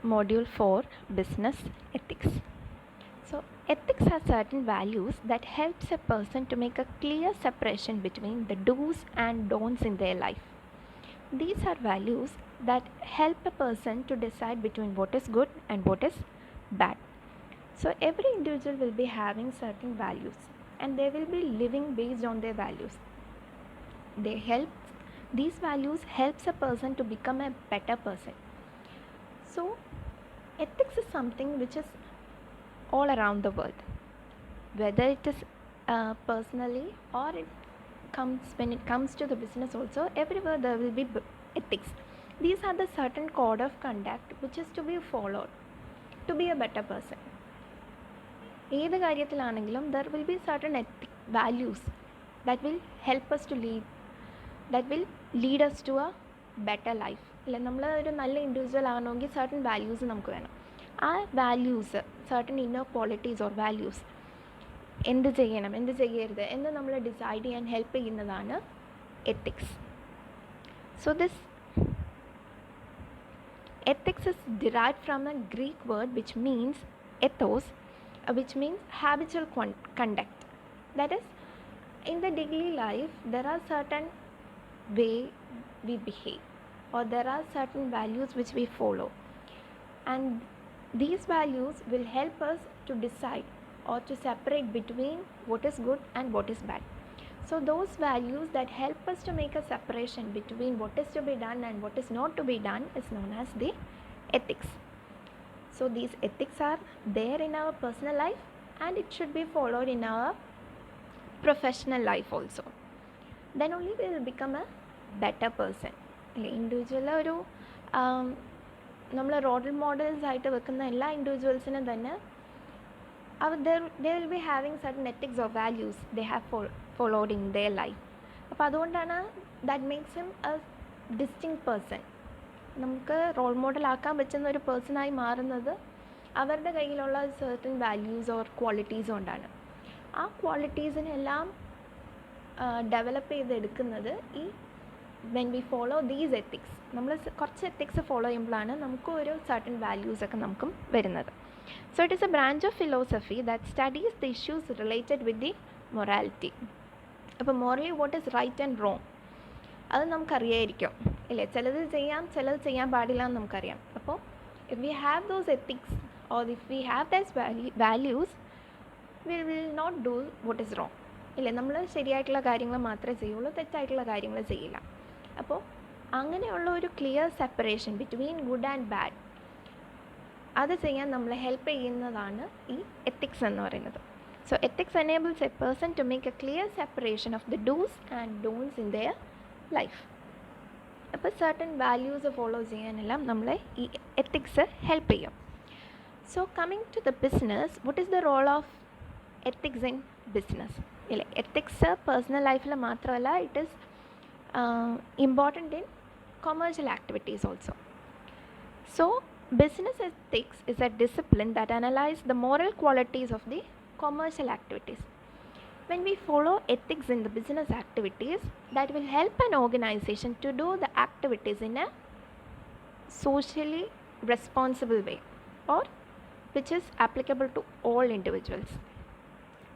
Module 4 Business Ethics. So, ethics are certain values that helps a person to make a clear separation between the do's and don'ts in their life. These are values that help a person to decide between what is good and what is bad. So, every individual will be having certain values and they will be living based on their values. These values helps a person to become a better person. So, ethics is something which is all around the world, whether it is personally or when it comes to the business also. Everywhere there will be ethics. These are the certain code of conduct which is to be followed to be a better person. ഏത് കാര്യത്തിലാണെങ്കിലും there will be certain values that will help us to lead us to a better life. അല്ലെ, നമ്മൾ ഒരു നല്ല individual ആകണമെങ്കിൽ certain values നമുക്ക് വേണം. ആ values, certain inner qualities or values, എന്ത് ചെയ്യണം എന്ത് ചെയ്യരുത് എന്ന് നമ്മൾ ഡിസൈഡ് ചെയ്യാൻ ഹെൽപ്പ് ചെയ്യുന്നതാണ് ethics. So this ethics is derived from a Greek word which means ethos, which means habitual conduct. That is, in the daily life there are certain way we behave or there are certain values which we follow, and these values will help us to decide or to separate between what is good and what is bad. So those values that help us to make a separation between what is to be done and what is not to be done is known as the ethics. So these ethics are there in our personal life and it should be followed in our professional life also. Then only we will become a better person. Individual ഒരു നമ്മൾ role models ആയിട്ട് വെക്കുന്ന എല്ലാ ഇൻഡിവിജ്വൽസിനും തന്നെ they will be having certain ethics or values they have followed in their life. അപ്പോൾ അതുകൊണ്ടാണ് that makes him a distinct person. നമുക്ക് role model ആക്കാൻ പറ്റുന്ന ഒരു പേഴ്സണായി മാറുന്നത് അവരുടെ കയ്യിലുള്ള certain values or qualities കൊണ്ടാണ്. ആ ക്വാളിറ്റീസിനെല്ലാം ഡെവലപ്പ് ചെയ്തെടുക്കുന്നത് ഈ when we follow these ethics, നമ്മൾ കുറച്ച് എത്തിക്സ് ഫോളോ ചെയ്യുമ്പോഴാണ് നമുക്ക് ഒരു certain values ഒക്കെ നമുക്കും വരുന്നത്. So it is a branch of philosophy that studies the issues related with the morality. അപ്പോൾ morally what is right and wrong അത് നമുക്കറിയായിരിക്കും ഇല്ലേ, ചിലത് ചെയ്യാം ചിലത് ചെയ്യാൻ പാടില്ല എന്ന് നമുക്കറിയാം. അപ്പോൾ if we have those ethics or if we have those values, we will not do what is wrong ഇല്ലേ. നമ്മൾ ശരിയായിട്ടുള്ള കാര്യങ്ങൾ മാത്രമേ ചെയ്യുള്ളൂ, തെറ്റായിട്ടുള്ള കാര്യങ്ങൾ ചെയ്യില്ല. അപ്പോൾ അങ്ങനെയുള്ള ഒരു clear separation between good and bad അത് ചെയ്യാൻ നമ്മളെ ഹെൽപ്പ് ചെയ്യുന്നതാണ് ഈ എത്തിക്സ് എന്ന് പറയുന്നത്. So ethics enables a person to make a clear separation of the do's and don'ts in their life. അപ്പോൾ സർട്ടൻ വാല്യൂസ് ഫോളോ ചെയ്യാനെല്ലാം നമ്മളെ ഈ എത്തിക്സ് ഹെൽപ്പ് ചെയ്യും. So coming to the business, what is the role of ethics in business ഇല്ലേ. Ethics personal ലൈഫിൽ മാത്രമല്ല, it is important in commercial activities also. So business ethics is a discipline that analyzes the moral qualities of the commercial activities. When we follow ethics in the business activities, that will help an organization to do the activities in a socially responsible way or which is applicable to all individuals.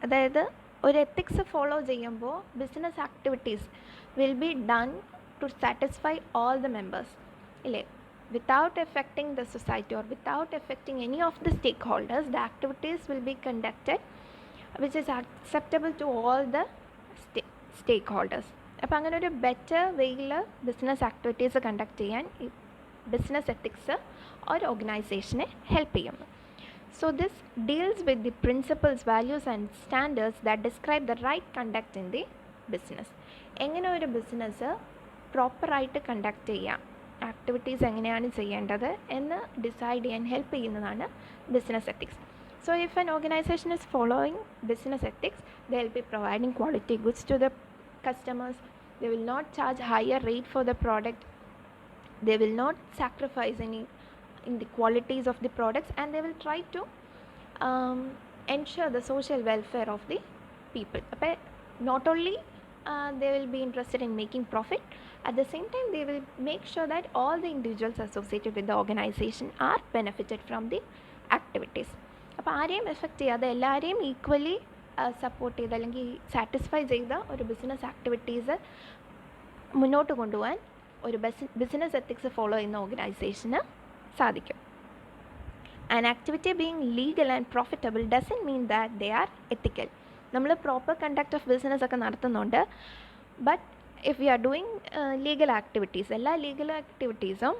അതായത് ഒരു ethics follow ചെയ്യുമ്പോൾ business activities will be done to satisfy all the members ഇല്ലേ. Without affecting the society or without affecting any of the stakeholders, the activities will be conducted which is acceptable to all the stakeholders. അപ്പോൾ അങ്ങനെ ഒരു better വേയിൽ business activities conduct ചെയ്യാൻ ഈ business ethics ഒരു ഓർഗനൈസേഷനെ help ചെയ്യുന്നു. So this deals with the principles, values and standards that describe the right conduct in the business. എങ്ങനെ ഒരു ബിസിനസ് പ്രോപ്പറായിട്ട് കണ്ടക്ട് ചെയ്യാം, ആക്ടിവിറ്റീസ് എങ്ങനെയാണ് ചെയ്യേണ്ടത് എന്ന് ഡിസൈഡ് ചെയ്യാൻ ഹെൽപ്പ് ചെയ്യുന്നതാണ് business ethics. So if an organization is following business ethics, they will be providing quality goods to the customers. They will not charge higher rate for the product. They will not sacrifice any in the qualities of the products, and they will try to ensure the social welfare of the people. Not only they will be interested in making profit, At the same time, they will make sure that all the individuals associated with the organization are benefited from the activities. അപ്പോൾ ആരെയും effect ചെയ്യാതെ എല്ലാവരെയും equally support ചെയ്ത് അല്ലെങ്കിൽ satisfy ചെയ്ത ഒരു business activities മുന്നോട്ട് കൊണ്ടുപോകാൻ ഒരു ബിസിനസ് എത്തിക്സ് ഫോളോ ചെയ്യുന്ന ഓർഗനൈസേഷന് സാധിക്കും. An activity being legal and profitable doesn't mean that they are ethical. നമ്മൾ പ്രോപ്പർ കണ്ടക്ട് ഓഫ് ബിസിനസ് ഒക്കെ നടത്തുന്നുണ്ട്, but if you are doing legal activities, എല്ലാ ലീഗൽ ആക്ടിവിറ്റീസും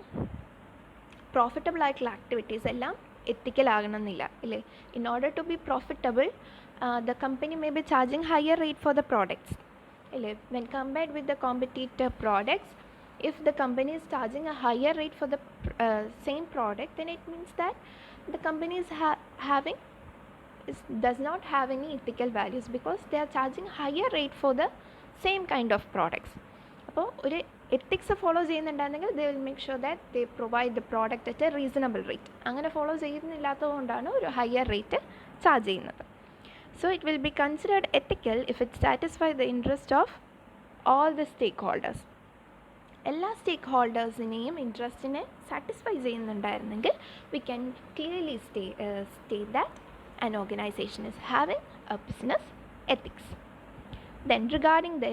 പ്രോഫിറ്റബിൾ ആയിട്ടുള്ള ആക്ടിവിറ്റീസ് എല്ലാം എത്തിക്കൽ ആകണമെന്നില്ല ഇല്ലേ. In order to be profitable the company may be charging higher rate for the products. When compared with the competitor products, if the company is charging a higher rate for the same product, then it means that the company is does not have any ethical values because they are charging higher rate for the same kind of products. അപ്പോൾ ഒരു ethics follow ചെയ്യുന്നുണ്ടായിരുന്നെങ്കിൽ they will make sure that they provide the product at a reasonable rate. അങ്ങനെ follow ചെയ്യുന്നില്ലാത്തതുകൊണ്ടാണ് ഒരു higher rate charge ചെയ്യുന്നത്. So it will be considered ethical if it satisfies the interest of all the stakeholders. എല്ലാ സ്റ്റേക്ക് ഇൻട്രസ്റ്റിനെ satisfy ചെയ്യുന്നുണ്ടായിരുന്നെങ്കിൽ we can clearly state that an organization is having a business ethics. Then regarding the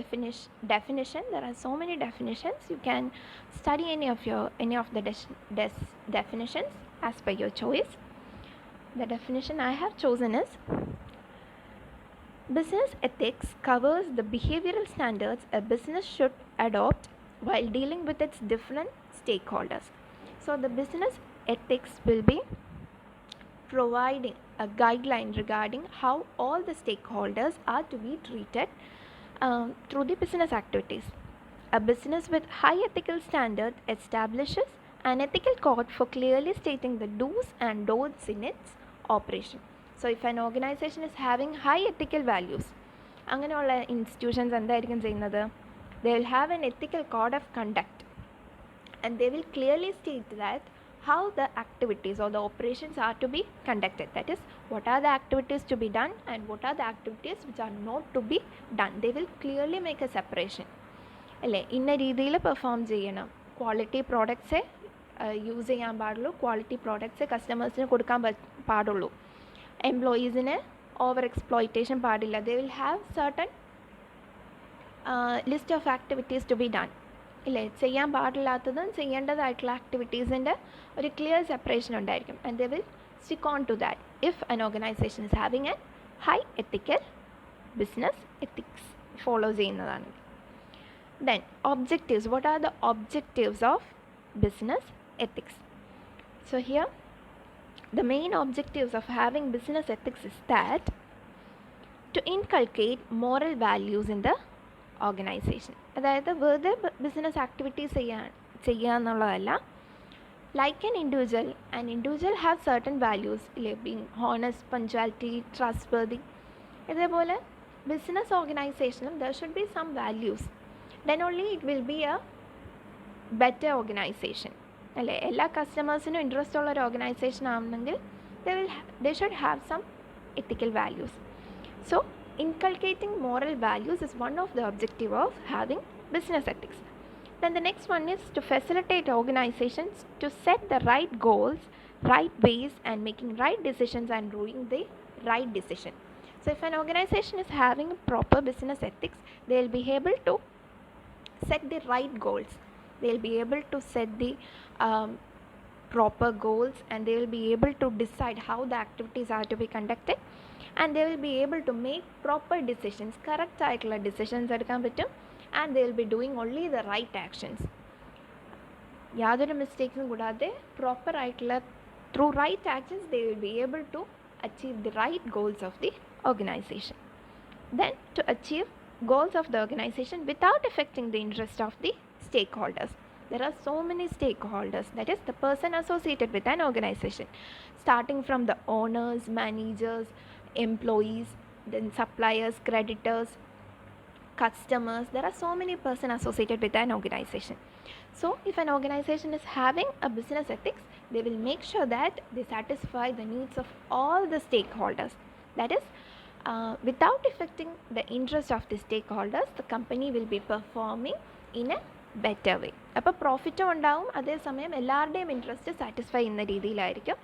definition, there are so many definitions. You can study any of the definitions as per your choice. The definition I have chosen is: business ethics covers the behavioral standards a business should adopt while dealing with its different stakeholders. So the business ethics will be providing a guideline regarding how all the stakeholders are to be treated through the business activities. A business with high ethical standard establishes an ethical code for clearly stating the do's and don'ts in its operation. So if an organization is having high ethical values, അങ്ങനെയുള്ള institutions എന്തായിരിക്കും ചെയ്യുന്നത്? They will have an ethical code of conduct and they will clearly state that how the activities or the operations are to be conducted. That is, what are the activities to be done and what are the activities which are not to be done. They will clearly make a separation. അല്ലേ, ഇന്ന രീതിയിൽ perform ചെയ്യണം, quality പ്രോഡക്ട്സേ use ചെയ്യാൻ പാടുള്ളൂ, quality പ്രോഡക്ട്സേ കസ്റ്റമേഴ്സിന് കൊടുക്കാൻ പാടുള്ളൂ, എംപ്ലോയീസിന് over exploitation പാടില്ല. They will have certain list of activities to be done ഇല്ലേ. ചെയ്യാൻ പാടില്ലാത്തതും ചെയ്യേണ്ടതായിട്ടുള്ള ആക്ടിവിറ്റീസിൻ്റെ ഒരു ക്ലിയർ സെപ്പറേഷൻ ഉണ്ടായിരിക്കും. And they will stick on to that if an organization is having a high ethical business ethics follow ചെയ്യുന്നതാണ്. Then objectives. What are the objectives of business ethics? So here the main objectives of having business ethics is that to inculcate moral values in the organization. അതായത് വെറുതെ business activities ചെയ്യുക എന്നുള്ളതല്ല. Like an individual have certain values, being honest, punctuality, trustworthy. ഇതേപോലെ business ഓർഗനൈസേഷനും there should be some values. Then only it will be a better organization. അല്ലേ, എല്ലാ കസ്റ്റമേഴ്സിനും interest ഉള്ള ഒരു ഓർഗനൈസേഷൻ ആവണമെങ്കിൽ they should have some ethical values. So inculcating moral values is one of the objective of having business ethics. Then the next one is to facilitate organizations to set the right goals, right ways, and making right decisions and doing the right decision. So if an organization is having proper business ethics, they will be able to set the right goals. They will be able to set the proper goals, and they will be able to decide how the activities are to be conducted, and they will be able to make proper decisions, correct ആയിട്ടുള്ള decisions എടുക്കാൻ പറ്റും, and they will be doing only the right actions. യാതൊരു മിസ്റ്റേക്സും കൂടാതെ proper ആയിട്ടുള്ള through right actions they will be able to achieve the right goals of the organization. Then to achieve goals of the organization without affecting the interest of the stakeholders. There are so many stakeholders, that is the person associated with an organization, starting from the owners, managers, employees, then suppliers, creditors, customers. There are so many persons associated with an organization. So if an organization is having a business ethics, they will make sure that they satisfy the needs of all the stakeholders. That is, without affecting the interest of the stakeholders, the company will be performing in a better വേ. അപ്പോൾ പ്രോഫിറ്റും ഉണ്ടാവും, അതേസമയം എല്ലാവരുടെയും interest satisfy ചെയ്യുന്ന രീതിയിലായിരിക്കും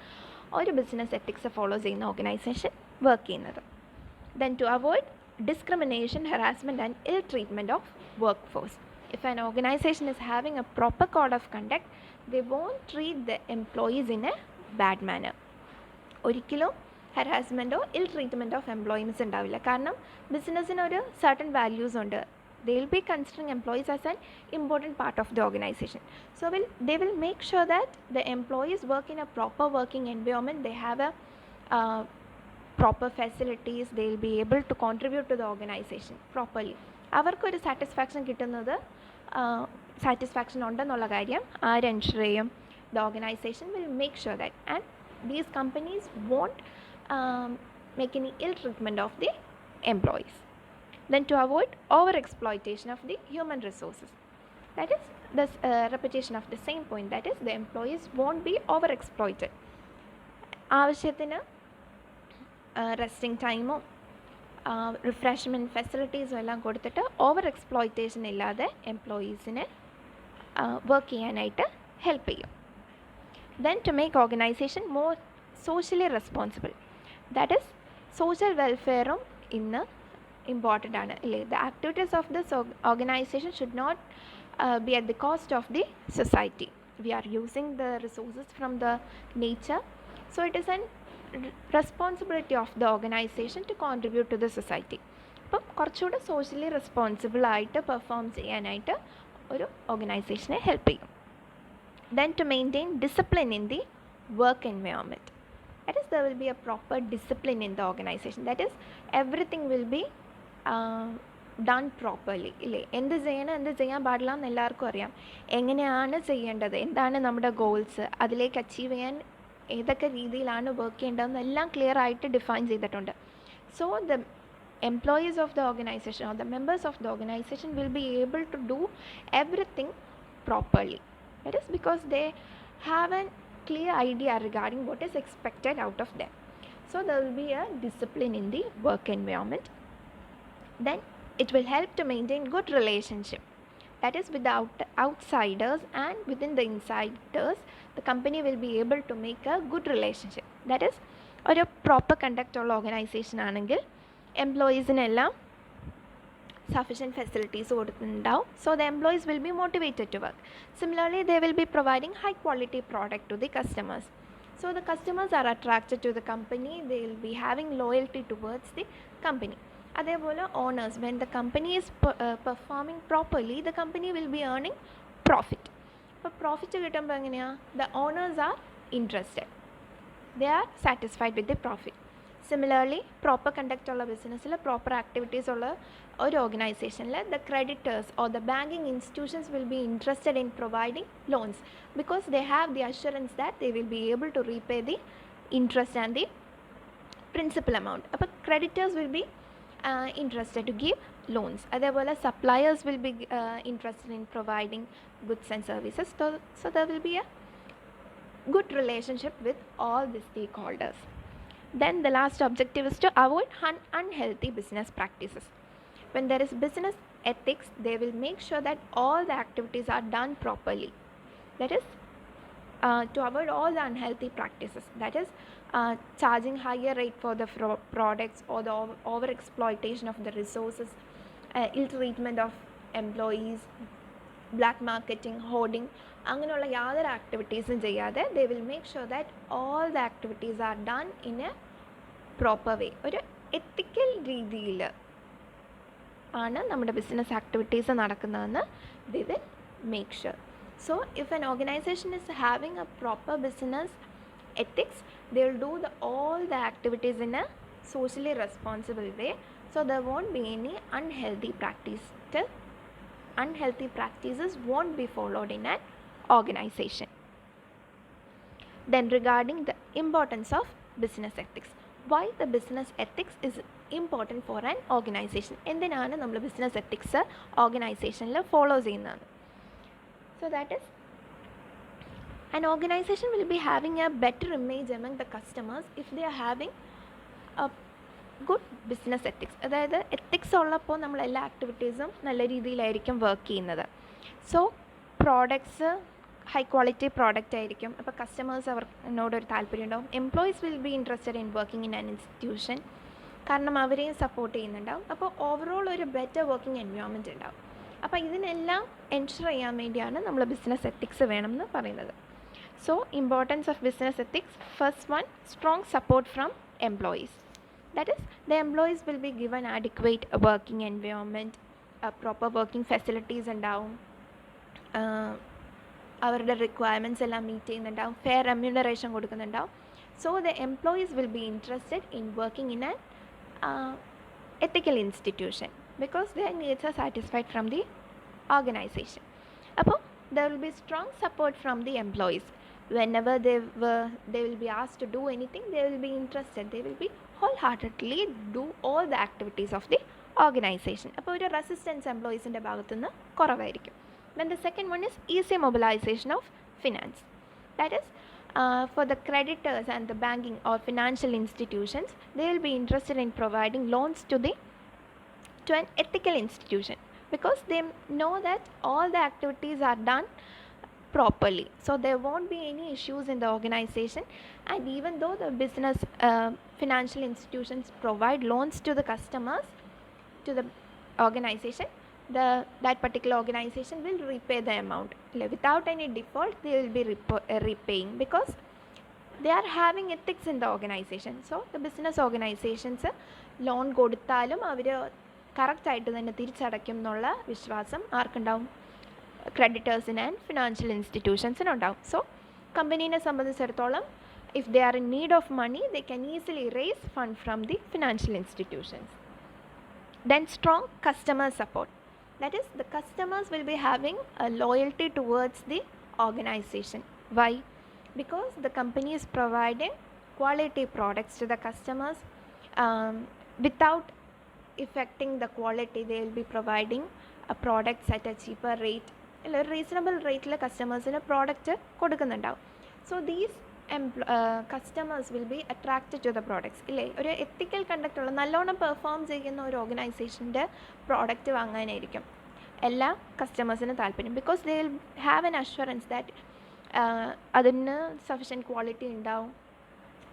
ഒരു business ethics follow ചെയ്യുന്ന organisation work ചെയ്യുന്നത്. Then to avoid discrimination, harassment and ill treatment of workforce. If an organization is having a proper code of conduct, they won't treat the employees in a bad manner. ഒരിക്കലും ഹരാസ്മെൻറ്റോ ഇൽ treatment of employees ഉണ്ടാവില്ല. കാരണം ബിസിനസ്സിന് ഒരു certain values ഉണ്ട്. They will be considering employees as an important part of the organization. So they will make sure that the employees work in a proper working environment. They have a proper facilities. They will be able to contribute to the organization properly. അവർക്കൊരു satisfaction കിട്ടുന്നത് satisfaction ഉണ്ടെന്നുള്ള കാര്യം ആര് ensure ചെയ്യും? The organization will make sure that, and these companies won't make any ill treatment of the employees. Then to avoid over exploitation of the human resources, that is the repetition of the same point, that is the employees won't be over exploited. ആവശ്യത്തിന് resting ടൈമും refreshment ഫെസിലിറ്റീസും എല്ലാം കൊടുത്തിട്ട് over exploitation ഇല്ലാതെ എംപ്ലോയീസിനെ work ചെയ്യാനായിട്ട് help ചെയ്യും. Then to make organization more socially responsible, that is social വെൽഫെയറും ഇന്ന് ഇമ്പോർട്ടൻ്റ് ആണ് അല്ലേ? The activities of this organization should not be at the cost of the society. We are using the resources from the nature, so it is an responsibility of the organization to contribute to the society. അപ്പം കുറച്ചുകൂടെ socially റെസ്പോൺസിബിളായിട്ട് perform ചെയ്യാനായിട്ട് ഒരു ഓർഗനൈസേഷനെ help ചെയ്യും. Then to maintain discipline in the work environment, that is there will be a proper discipline in the organization, that is everything will be done properly ഇല്ലേ? എന്ത് ചെയ്യണം എന്ത് ചെയ്യാൻ പാടില്ല എന്ന് എല്ലാവർക്കും അറിയാം. എങ്ങനെയാണ് ചെയ്യേണ്ടത്, എന്താണ് നമ്മുടെ ഗോൾസ്, അതിലേക്ക് അച്ചീവ് ചെയ്യാൻ ഏതൊക്കെ രീതിയിലാണ് വർക്ക് ചെയ്യേണ്ടതെന്ന് എല്ലാം ക്ലിയർ ആയിട്ട് ഡിഫൈൻ ചെയ്തിട്ടുണ്ട്. So the employees of the organization or the members of the organization will be able to do everything properly. That is because they have a clear idea regarding what is expected out of them. So there will be a discipline in the work environment. Then it will help to maintain good relationship, that is with the outsiders and within the insiders. The company will be able to make a good relationship, that is ഒരു proper conduct ഉള്ള organisation ആണെങ്കിൽ എംപ്ലോയീസിനെല്ലാം sufficient facilities കൊടുത്തിട്ടുണ്ടാവും. So the employees will be motivated to work. Similarly, they will be providing high quality product to the customers. So the customers are attracted to the company. They will be having loyalty towards the company. അതേപോലെ owners, when the company is performing properly, the company will be earning profit. അപ്പോൾ profit കിട്ടുമ്പോൾ എങ്ങനെയാണ്? The owners are interested. They are satisfied with the profit. Similarly, proper conduct ഉള്ള ബിസിനസ്സിൽ proper activities ഉള്ള ഒരു ഓർഗനൈസേഷനിൽ the creditors or the banking institutions will be interested in providing loans because they have the assurance that they will be able to repay the interest and the principal amount. അപ്പോൾ creditors will be interested to give loans. അതേപോലെ suppliers will be interested in providing goods and services. So there will be a good relationship with all the stakeholders. Then the last objective is to avoid unhealthy business practices. When there is business ethics, they will make sure that all the activities are done properly. That is to avoid all the unhealthy practices, that is charging higher rate for the products or the over exploitation of the resources, ill treatment of employees, black marketing, hoarding, അങ്ങനെയുള്ള യാതൊരു ആക്ടിവിറ്റീസും ചെയ്യാതെ they will make sure that all the activities are done in a proper way. ഒരു എത്തിക്കൽ രീതിയിൽ ആണ് നമ്മുടെ business activities നടക്കുന്നതെന്ന് they will make sure. So if an organization is having a proper business ethics, they will do all the activities in a socially responsible way, so there won't be any unhealthy practices won't be followed in an organization. Then regarding the importance of business ethics, why the business ethics is important for an organization, എന്തിനാണ് നമ്മൾ business ethics ഓർഗനൈസേഷനിൽ follow ചെയ്യുന്നത്? So that is, an organization will be having a better image among the customers if they are having a good business ethics. അതായത് ethics ഉള്ളപ്പോൾ നമ്മൾ എല്ലാ ആക്ടിവിറ്റീസും നല്ല രീതിയിലായിരിക്കും വർക്ക് ചെയ്യുന്നത്. So products high quality product ആയിരിക്കും. അപ്പോൾ കസ്റ്റമേഴ്സ് അവർക്കോടൊരു താല്പര്യം ഉണ്ടാവും. Employees will be interested in working in an institution, കാരണം അവരെയും സപ്പോർട്ട് ചെയ്യുന്നുണ്ടാവും. അപ്പോൾ ഓവറോൾ ഒരു ബെറ്റർ വർക്കിംഗ് എൻവയോൺമെൻറ്റ് ഉണ്ടാവും. അപ്പോൾ ഇതിനെല്ലാം എൻഷുർ ചെയ്യാൻ വേണ്ടിയാണ് നമ്മൾ ബിസിനസ് എത്തിക്സ് വേണമെന്ന് പറയുന്നത്. So importance of business ethics, first one, strong support from employees. That is, the employees will be given adequate working environment, proper working facilities ഉണ്ടാവും, അവരുടെ റിക്വയർമെൻറ്റ്സ് എല്ലാം മീറ്റ് ചെയ്യുന്നുണ്ടാവും, ഫെയർ റെമ്യൂണറേഷൻ കൊടുക്കുന്നുണ്ടാവും. So the employees will be interested in working in an ethical institution because their needs are satisfied from the organization. അപ്പോൾ there will be strong support from the employees. Whenever they will be asked to do anything, they will be interested, they will be wholeheartedly do all the activities of the organization. അപ്പോൾ ഒരു resistance എംപ്ലോയീസിൻ്റെ ഭാഗത്തുനിന്ന് കുറവായിരിക്കും. Then the second one is easy mobilization of finance. That is, for the creditors and the banking or financial institutions, they will be interested in providing loans to an ethical institution because they know that all the activities are done properly, so there won't be any issues in the organization. And even though the business financial institutions provide loans to the customers, to the organization, that particular organization will repay the amount without any default. They will be repaying because they are having ethics in the organization. So the business organizations loan കൊടുത്താലും അവർ കറക്റ്റായിട്ട് തന്നെ തിരിച്ചടയ്ക്കും എന്നുള്ള വിശ്വാസം ആർക്കുണ്ടാവും? ക്രെഡിറ്റേഴ്സിന് and financial ഇൻസ്റ്റിറ്റ്യൂഷൻസിനുണ്ടാവും. So കമ്പനീനെ സംബന്ധിച്ചിടത്തോളം if they are in need of money, they can easily raise fund from the financial institutions. Then strong customer support. That is, the customers will be having a loyalty towards the organization. Why? Because the company is providing quality products to the customers without affecting the quality. They will be providing a products at a cheaper rate, a reasonable rate la customers in a product കൊടുക്കുന്നുണ്ടാവും. So these customers will be attracted to the products. ഇല്ലേ, ഒരു എത്തിക്കൽ conduct ഉള്ള നല്ലോണം perform ചെയ്യുന്ന ഒരു ഓർഗനൈസേഷൻ്റെ product വാങ്ങാനായിരിക്കും എല്ലാ കസ്റ്റമേഴ്സിനും താല്പര്യം. Because they will have an assurance that അതിന് sufficient quality ഉണ്ടാവും,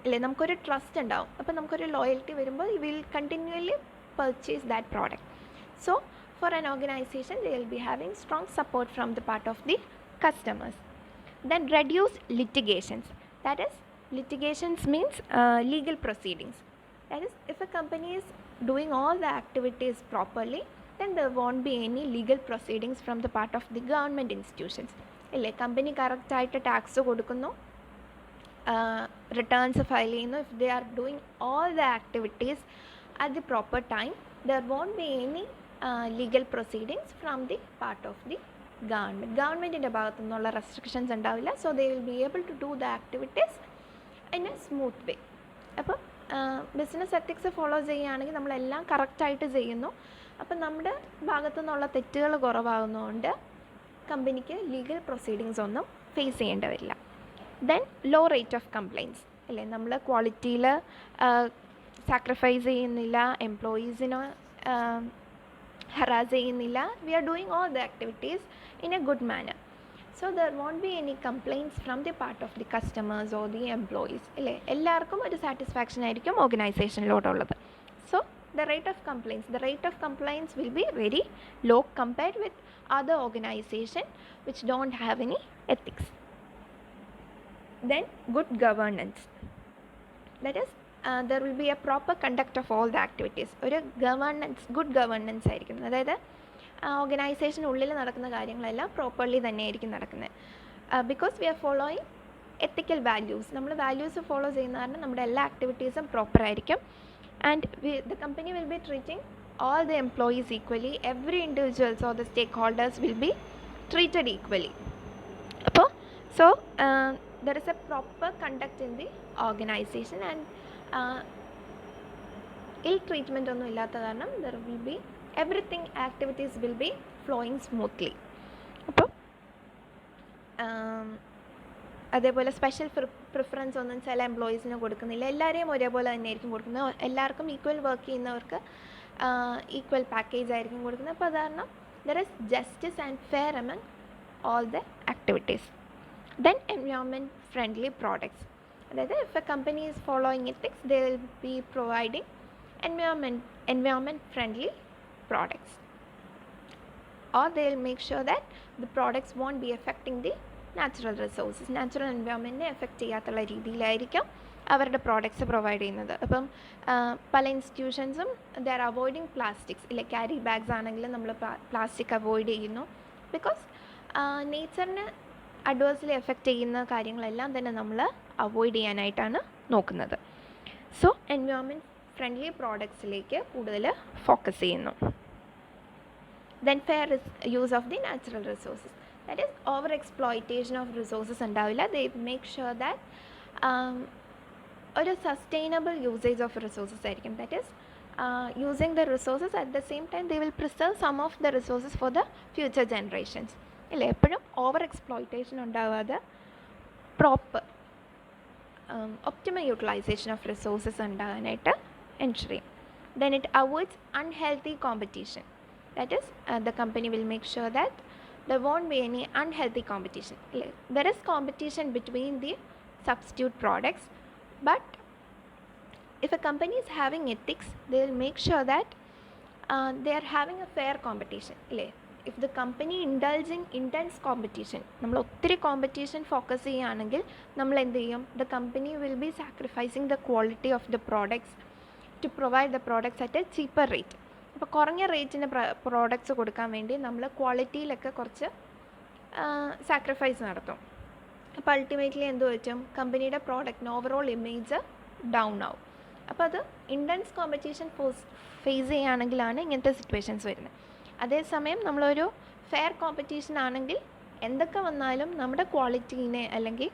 അല്ലേ, നമുക്കൊരു ട്രസ്റ്റ് ഉണ്ടാവും. അപ്പോൾ നമുക്കൊരു ലോയൽറ്റി വരുമ്പോൾ you will continually purchase that product. So for an organization, they will be having strong support from the part of the customers. Then reduce litigations. That is, litigations means legal proceedings. That is, if a company is doing all the activities properly, then there won't be any legal proceedings from the part of the government institutions. ഇല്ലേ, company കറക്റ്റായിട്ട് tax കൊടുക്കുന്നു, returns file ചെയ്യുന്നു. If they are doing all the activities at the proper time, there won't be any legal proceedings from the part of the government. ഗവൺമെൻറ്റിൻ്റെ ഭാഗത്തു നിന്നുള്ള restrictions ഉണ്ടാവില്ല. So they will be able to do the activities in a smooth way. അപ്പോൾ business ethics follow ചെയ്യുകയാണെങ്കിൽ നമ്മളെല്ലാം കറക്റ്റായിട്ട് ചെയ്യുന്നു. അപ്പം നമ്മുടെ ഭാഗത്തു നിന്നുള്ള തെറ്റുകൾ കുറവാകുന്നതുകൊണ്ട് കമ്പനിക്ക് ലീഗൽ പ്രൊസീഡിങ്സ് ഒന്നും ഫേസ് ചെയ്യേണ്ടി വരില്ല. Then low rate of complaints, അല്ലേ, നമ്മൾ ക്വാളിറ്റിയിൽ സാക്രിഫൈസ് ചെയ്യുന്നില്ല, എംപ്ലോയീസിനെ ഹറാസ് ചെയ്യുന്നില്ല. We are doing all the activities in a good manner. So there won't be any complaints from the part of the customers or the employees. അല്ലേ, എല്ലാവർക്കും ഒരു satisfaction ആയിരിക്കും ഓർഗനൈസേഷനിലോട്ടുള്ളത്. So the rate of complaints will be very low compared with other organization which don't have any ethics. Then good governance. That is, there will be a proper conduct of all the activities. ഒരു good governance ആയിരിക്കും. അതായത് ഓർഗനൈസേഷനുള്ളിൽ നടക്കുന്ന കാര്യങ്ങളെല്ലാം properly തന്നെയായിരിക്കും നടക്കുന്നത്. Because we are following ethical values. നമ്മൾ values follow ചെയ്യുന്ന കാരണം നമ്മുടെ എല്ലാ ആക്ടിവിറ്റീസും പ്രോപ്പർ ആയിരിക്കും. And the company will be treating all the employees equally. Every individuals or the stakeholders will be treated equally. So there is a proper conduct in the organization, and ill treatment onnu illatha karanam there will be everything, activities will be flowing smoothly. appo അതേപോലെ special preference ഒന്നും ചില എംപ്ലോയീസിന് കൊടുക്കുന്നില്ല. എല്ലാവരെയും ഒരേപോലെ തന്നെ ആയിരിക്കും കൊടുക്കുന്നത്. എല്ലാവർക്കും ഈക്വൽ വർക്ക് ചെയ്യുന്നവർക്ക് ഈക്വൽ പാക്കേജ് ആയിരിക്കും കൊടുക്കുന്നത്. അപ്പോൾ അത് കാരണം there is justice and fair among all the activities. Then environment friendly products. That is, if a company is following ethics, they will be providing environment friendly products, or they will make sure that the products won't be affecting the natural resources. Natural എൻവയോൺമെൻറ്റിനെ affect ചെയ്യാത്തുള്ള രീതിയിലായിരിക്കും അവരുടെ products provide ചെയ്യുന്നത്. അപ്പം പല ഇൻസ്റ്റിറ്റ്യൂഷൻസും they are avoiding plastics. ഇല്ല, carry bags ആണെങ്കിലും നമ്മൾ പ്ലാസ്റ്റിക് അവോയ്ഡ് ചെയ്യുന്നു. ബിക്കോസ് നേച്ചറിന് അഡ്വേഴ്സ്ലി എഫക്റ്റ് ചെയ്യുന്ന കാര്യങ്ങളെല്ലാം തന്നെ നമ്മൾ അവോയ്ഡ് ചെയ്യാനായിട്ടാണ് നോക്കുന്നത്. സോ എൻവയോൺമെൻറ്റ് ഫ്രണ്ട്ലി പ്രോഡക്ട്സിലേക്ക് കൂടുതൽ ഫോക്കസ് ചെയ്യുന്നു. Then fair use of the natural resources. That is, over exploitation of resources ഉണ്ടാവില്ല. They make sure that ഒരു sustainable usage of resources ആയിരിക്കും. That is, using the resources at the same time they will preserve some of the resources for the future generations. ഇല്ല, എപ്പോഴും over exploitation ഉണ്ടാവാതെ proper optimal utilization of resources ഉണ്ടാകാനായിട്ട് ensure ചെയ്യും. Then it avoids unhealthy competition. That is, the company will make sure that there won't be any unhealthy competition. There is competition between the substitute products, but if a company is having ethics, they will make sure that they are having a fair competition. If the company indulging intense competition, നമ്മൾ ഒത്തിരി competition focus ചെയ്യുകയാണെങ്കിൽ നമ്മൾ എന്ത് ചെയ്യും? The company will be sacrificing the quality of the products to provide the products at a cheaper rate. അപ്പോൾ കുറഞ്ഞ റേറ്റിന് products കൊടുക്കാൻ വേണ്ടി നമ്മൾ ക്വാളിറ്റിയിലൊക്കെ കുറച്ച് സാക്രിഫൈസ് നടത്തും. അപ്പോൾ അൾട്ടിമേറ്റ്ലി എന്ത് പറ്റും? കമ്പനിയുടെ പ്രോഡക്റ്റിന് ഓവറോൾ ഇമേജ് ഡൗൺ ആവും. അപ്പോൾ അത് ഇൻറ്റൻസ് കോമ്പറ്റീഷൻ ഫേസ് ചെയ്യുകയാണെങ്കിലാണ് ഇങ്ങനത്തെ സിറ്റുവേഷൻസ് വരുന്നത്. അതേസമയം നമ്മളൊരു ഫെയർ കോമ്പറ്റീഷൻ ആണെങ്കിൽ എന്തൊക്കെ വന്നാലും നമ്മുടെ ക്വാളിറ്റീനെ അല്ലെങ്കിൽ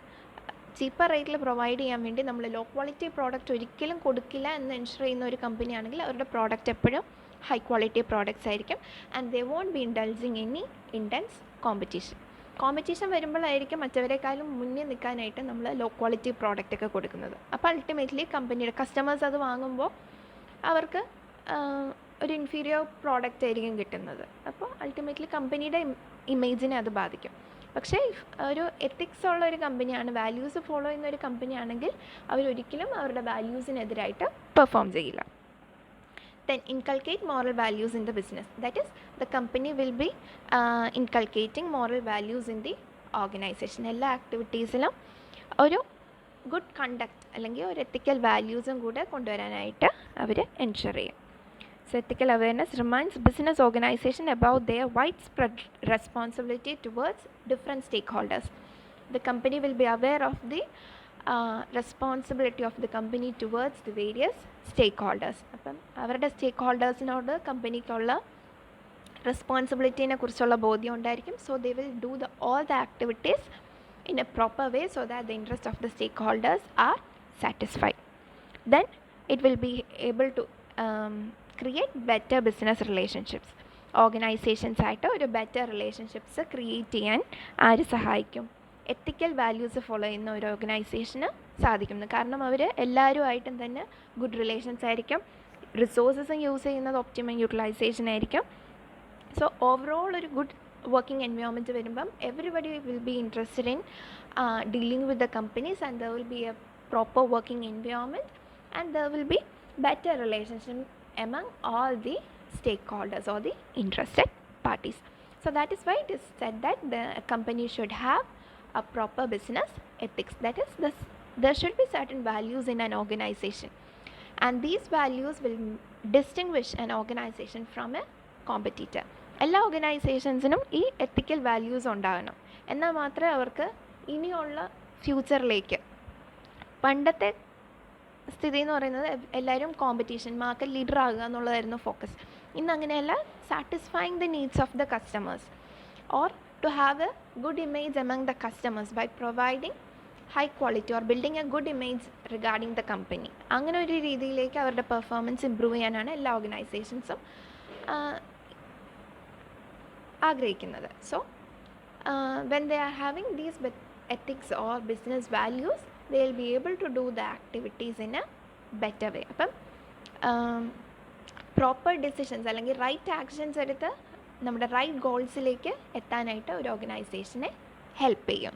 ചീപ്പർ റേറ്റിൽ പ്രൊവൈഡ് ചെയ്യാൻ വേണ്ടി നമ്മൾ ലോ ക്വാളിറ്റി പ്രോഡക്റ്റ് ഒരിക്കലും കൊടുക്കില്ല എന്ന് എൻഷുർ ചെയ്യുന്ന ഒരു കമ്പനി ആണെങ്കിൽ അവരുടെ പ്രോഡക്റ്റ് എപ്പോഴും ഹൈ ക്വാളിറ്റി പ്രോഡക്റ്റ്സ് ആയിരിക്കും. And they won't be indulging any intense competition വരുമ്പോഴായിരിക്കും മറ്റവരെക്കാളും മുന്നേ നിൽക്കാനായിട്ട് നമ്മൾ ലോ ക്വാളിറ്റി പ്രോഡക്റ്റ് ഒക്കെ കൊടുക്കുന്നത്. അപ്പോൾ അൾട്ടിമേറ്റ്ലി കമ്പനിയുടെ കസ്റ്റമേഴ്സ് അത് വാങ്ങുമ്പോൾ അവർക്ക് ഒരു ഇൻഫീരിയർ പ്രോഡക്റ്റ് ആയിരിക്കും കിട്ടുന്നത്. അപ്പോൾ അൾട്ടിമേറ്റ്ലി കമ്പനിയുടെ ഇമേജിനെ അത് ബാധിക്കും. പക്ഷേ ഒരു എത്തിക്സ് ഉള്ള ഒരു കമ്പനിയാണ്, വാല്യൂസ് ഫോളോ ചെയ്യുന്ന ഒരു കമ്പനിയാണെങ്കിൽ അവരൊരിക്കലും അവരുടെ വാല്യൂസിനെതിരായിട്ട് പെർഫോം ചെയ്യില്ല. Then inculcate moral values in the business. That is, the company will be inculcating moral values in the organization. എല്ലാ ആക്ടിവിറ്റീസിലും ഒരു ഗുഡ് കണ്ടക്ട് അല്ലെങ്കിൽ ഒരു എത്തിക്കൽ വാല്യൂസും കൂടെ കൊണ്ടുവരാനായിട്ട് അവർ എൻഷുർ ചെയ്യും. So ethical awareness reminds business organization about their widespread responsibility towards different stakeholders. The company will be aware of the responsibility of the company towards the various stakeholders. അപ്പം അവരുടെ സ്റ്റേക്ക് ഹോൾഡേഴ്സിനോട് കമ്പനിക്കുള്ള റെസ്പോൺസിബിലിറ്റീനെ കുറിച്ചുള്ള ബോധ്യം ഉണ്ടായിരിക്കും. So they will do all the activities in a proper way so that the interest of the stakeholders are satisfied. Then it will be able to create better business relationships. Organisations ആയിട്ട് ഒരു better relationships create ചെയ്യാൻ ആര് സഹായിക്കും? എത്തിക്കൽ values follow ചെയ്യുന്ന ഒരു ഓർഗനൈസേഷന് സാധിക്കുന്നു. കാരണം അവർ എല്ലാവരുമായിട്ടും തന്നെ ഗുഡ് റിലേഷൻസ് ആയിരിക്കും, റിസോഴ്സസും യൂസ് ചെയ്യുന്നത് ഒപ്റ്റിമം യൂട്ടിലൈസേഷൻ ആയിരിക്കും. സോ ഓവറോൾ ഒരു ഗുഡ് വർക്കിംഗ് എൻവയോൺമെൻറ്റ് വരുമ്പം everybody will be interested in dealing with the companies and there will be A proper working environment and there will be better relationship among all the stakeholders or the interested parties. So that is why it is said that the company should have a proper business ethics. That is, there should be certain values in an organization, and these values will distinguish an organization from a competitor. എല്ലാ ഓർഗനൈസേഷൻസിനും ഈ എത്തിക്കൽ values ഉണ്ടാകണം. എന്നാൽ മാത്രമേ അവർക്ക് ഇനിയുള്ള ഫ്യൂച്ചറിലേക്ക്, പണ്ടത്തെ സ്ഥിതി എന്ന് പറയുന്നത് എല്ലാവരും കോമ്പറ്റീഷൻ, മാർക്കറ്റ് ലീഡർ ആകുക എന്നുള്ളതായിരുന്നു ഫോക്കസ്. ഇന്ന് അങ്ങനെയല്ല, satisfying the needs of the customers or to have a good image among the customers by providing high quality or building a good image regarding the company. അങ്ങനെ ഒരു രീതിയിലേക്ക് അവരുടെ performance improve ചെയ്യാനാണ് എല്ലാ ഓർഗനൈസേഷൻസും ആഗ്രഹിക്കുന്നത്. So when they are having these ethics or business values, they will be able to do the activities in a better way. അപ്പം proper decisions അല്ലെങ്കിൽ right actions എടുത്ത് നമ്മുടെ റൈറ്റ് ഗോൾസിലേക്ക് എത്താനായിട്ട് ഒരു ഓർഗനൈസേഷനെ ഹെൽപ്പ് ചെയ്യും.